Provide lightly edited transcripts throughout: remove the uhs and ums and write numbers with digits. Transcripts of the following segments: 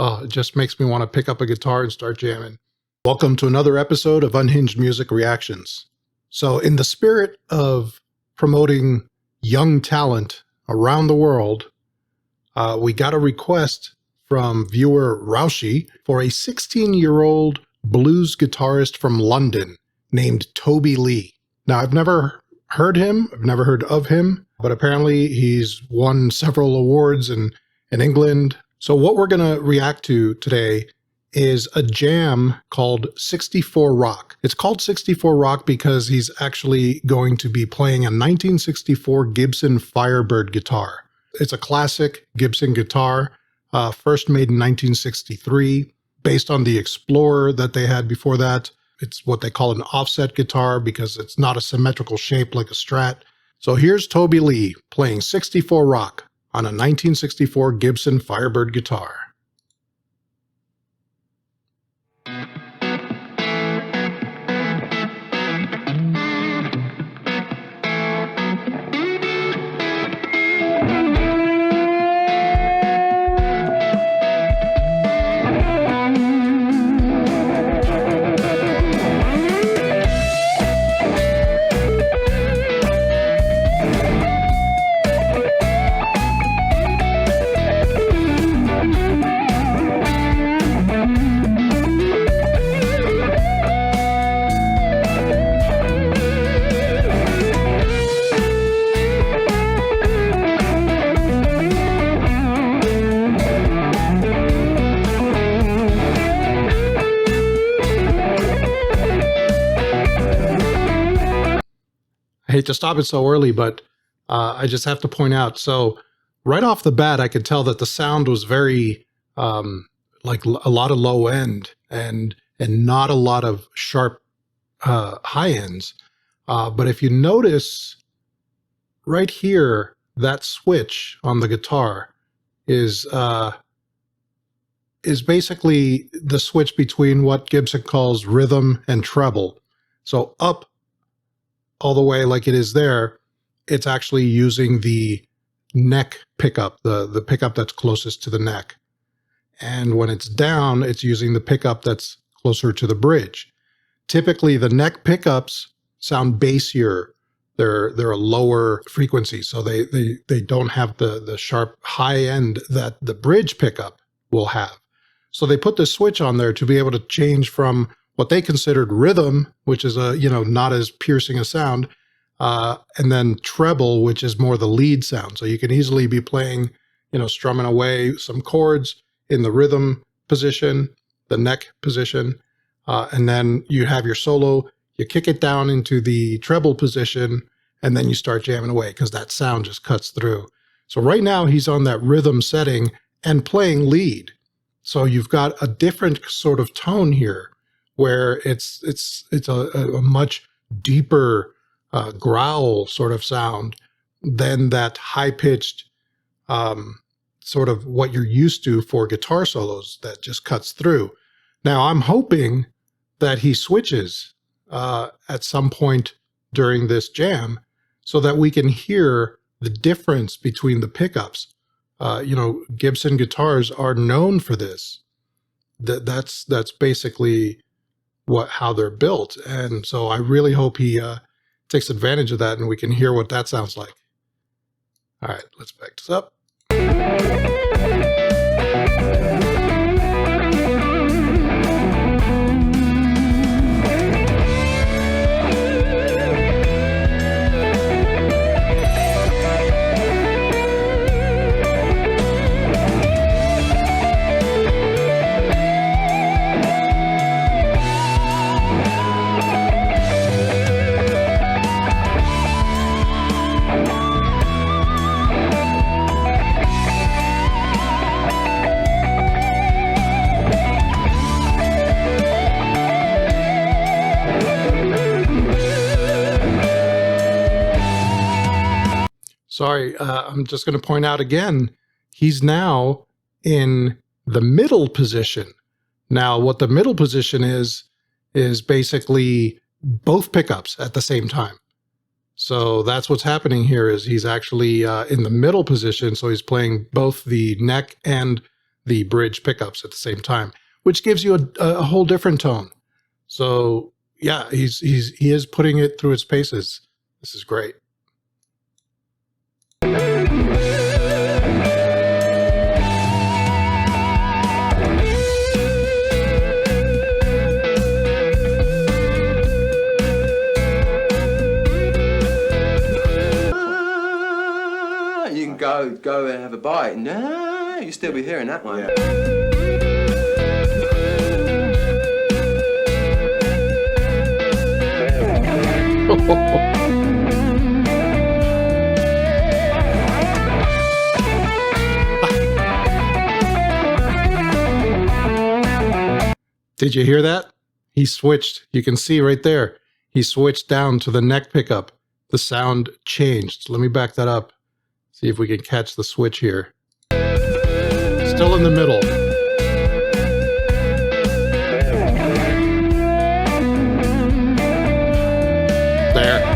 it just makes me want to pick up a guitar and start jamming. Welcome to another episode of Unhinged Music Reactions. So in the spirit of promoting young talent around the world, we got a request from viewer Raushi for a 16-year-old blues guitarist from London named Toby Lee. Now, I've never heard him, I've never heard of him, but apparently he's won several awards in England. So what we're going to react to today is a jam called 64 Rock. It's called 64 Rock because he's actually going to be playing a 1964 Gibson Firebird guitar. It's a classic Gibson guitar, first made in 1963, based on the Explorer that they had before that. It's what they call an offset guitar because it's not a symmetrical shape like a Strat. So here's Toby Lee playing 64 Rock on a 1964 Gibson Firebird guitar. I hate to stop it so early, but I just have to point out. So right off the bat, I could tell that the sound was very like a lot of low end and not a lot of sharp high ends. But if you notice right here, that switch on the guitar is basically the switch between what Gibson calls rhythm and treble. So up all the way like it is there, it's actually using the neck pickup, the pickup that's closest to the neck. And when it's down, it's using the pickup that's closer to the bridge. Typically, the neck pickups sound bassier. They're a lower frequency, so they don't have the sharp high end that the bridge pickup will have. So they put the switch on there to be able to change from what they considered rhythm, which is not as piercing a sound, and then treble, which is more the lead sound. So you can easily be playing, strumming away some chords in the rhythm position, the neck position, and then you have your solo, you kick it down into the treble position, and then you start jamming away because that sound just cuts through. So right now he's on that rhythm setting and playing lead. So you've got a different sort of tone here, where it's a much deeper growl sort of sound than that high-pitched sort of what you're used to for guitar solos that just cuts through. Now, I'm hoping that he switches at some point during this jam so that we can hear the difference between the pickups. Gibson guitars are known for this. That's basically how they're built. And so I really hope he takes advantage of that and we can hear what that sounds like. All right, let's back this up. Sorry, I'm just going to point out again, he's now in the middle position. Now, what the middle position is basically both pickups at the same time. So that's what's happening here is he's actually in the middle position. So he's playing both the neck and the bridge pickups at the same time, which gives you a whole different tone. So yeah, he is putting it through its paces. This is great. You can go and have a bite. No, you still be hearing that one. Yeah. Did you hear that? He switched. You can see right there. He switched down to the neck pickup. The sound changed. Let me back that up. See if we can catch the switch here. Still in the middle. There.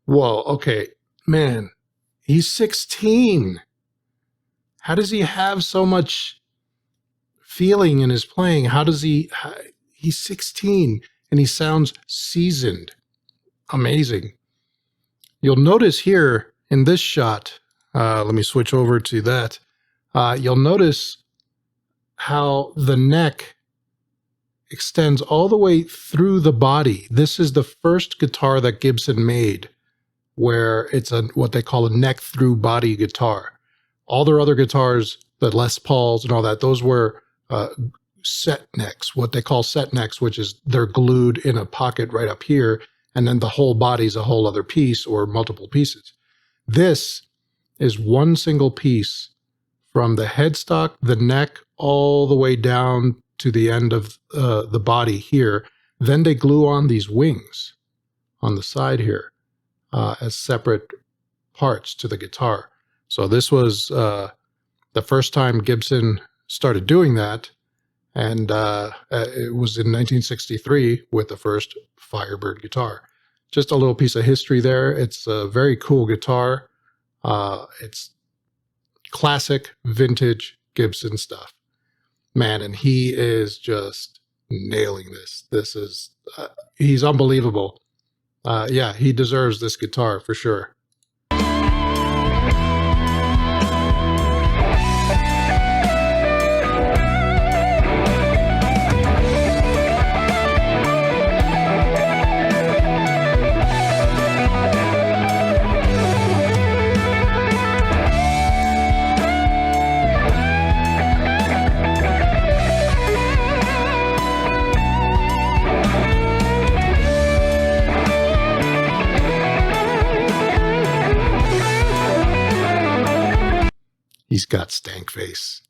Whoa, okay. Man, he's 16. How does he have so much feeling in his playing? He's 16 and he sounds seasoned. Amazing. You'll notice here in this shot, let me switch over to that. You'll notice how the neck extends all the way through the body. This is the first guitar that Gibson made where it's what they call a neck through body guitar. All their other guitars, the Les Pauls and all that, those were set necks, what they call set necks, which is they're glued in a pocket right up here, and then the whole body's a whole other piece or multiple pieces. This is one single piece from the headstock, the neck, all the way down to the end of the body here. Then they glue on these wings on the side here as separate parts to the guitar. So this was the first time Gibson started doing that, and it was in 1963 with the first Firebird guitar. Just a little piece of history there. It's a very cool guitar. It's classic, vintage Gibson stuff. Man, and he is just nailing this. This is, he's unbelievable. Yeah, he deserves this guitar for sure. He's got stank face.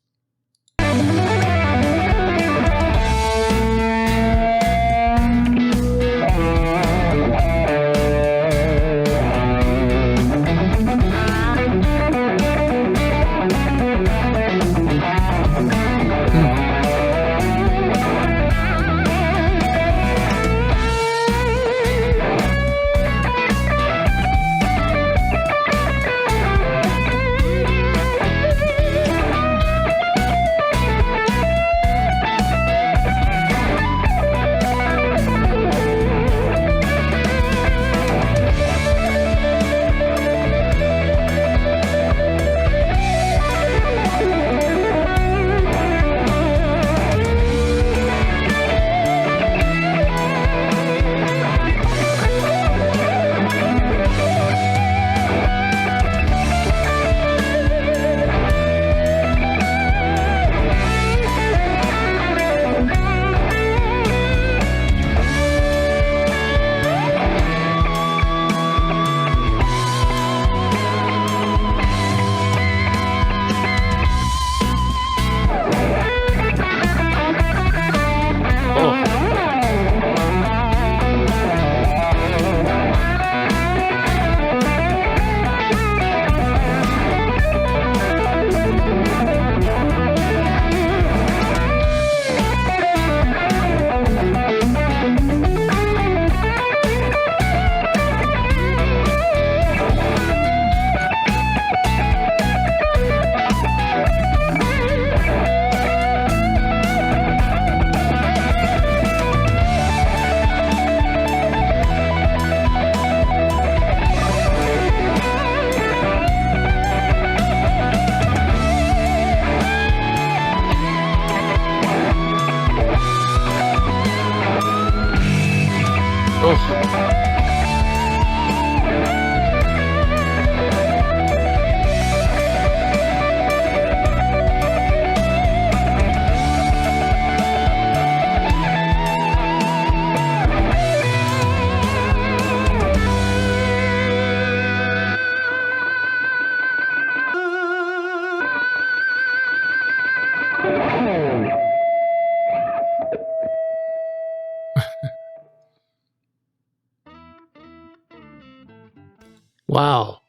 Wow,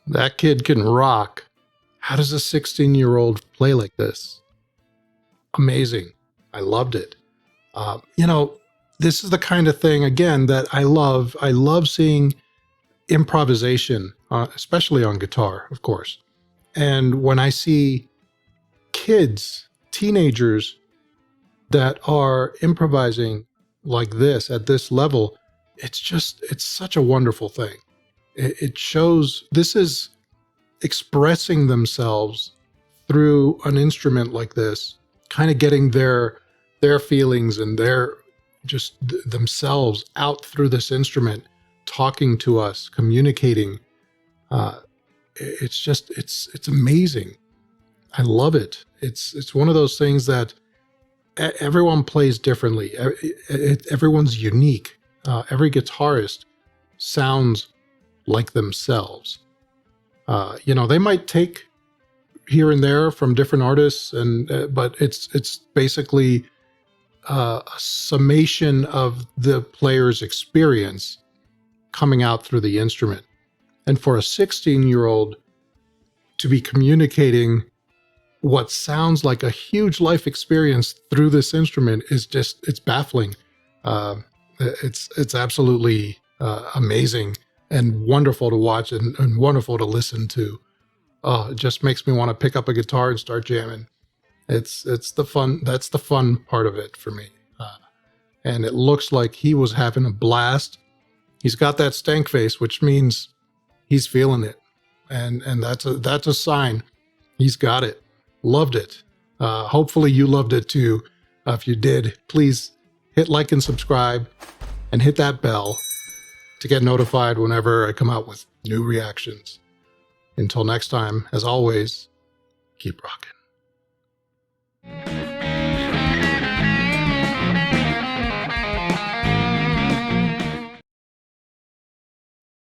that kid can rock. How does a 16-year-old play like this? Amazing. I loved it. You know, this is the kind of thing, again, that I love. I love seeing improvisation, especially on guitar, of course. And when I see kids, teenagers that are improvising like this at this level, it's such a wonderful thing. It shows this is expressing themselves through an instrument like this, kind of getting their feelings and their just themselves out through this instrument, talking to us, communicating. It's amazing. I love it. It's one of those things that everyone plays differently. Everyone's unique. Every guitarist sounds like themselves. They might take here and there from different artists, but it's basically a summation of the player's experience coming out through the instrument. And for a 16-year-old to be communicating what sounds like a huge life experience through this instrument it's baffling. It's absolutely amazing and wonderful to watch and wonderful to listen to. Oh, it just makes me want to pick up a guitar and start jamming. It's the fun. That's the fun part of it for me. And it looks like he was having a blast. He's got that stank face, which means he's feeling it. And that's a sign. He's got it. Loved it. Hopefully you loved it too. If you did, please hit like and subscribe and hit that bell to get notified whenever I come out with new reactions. Until next time, as always, keep rocking.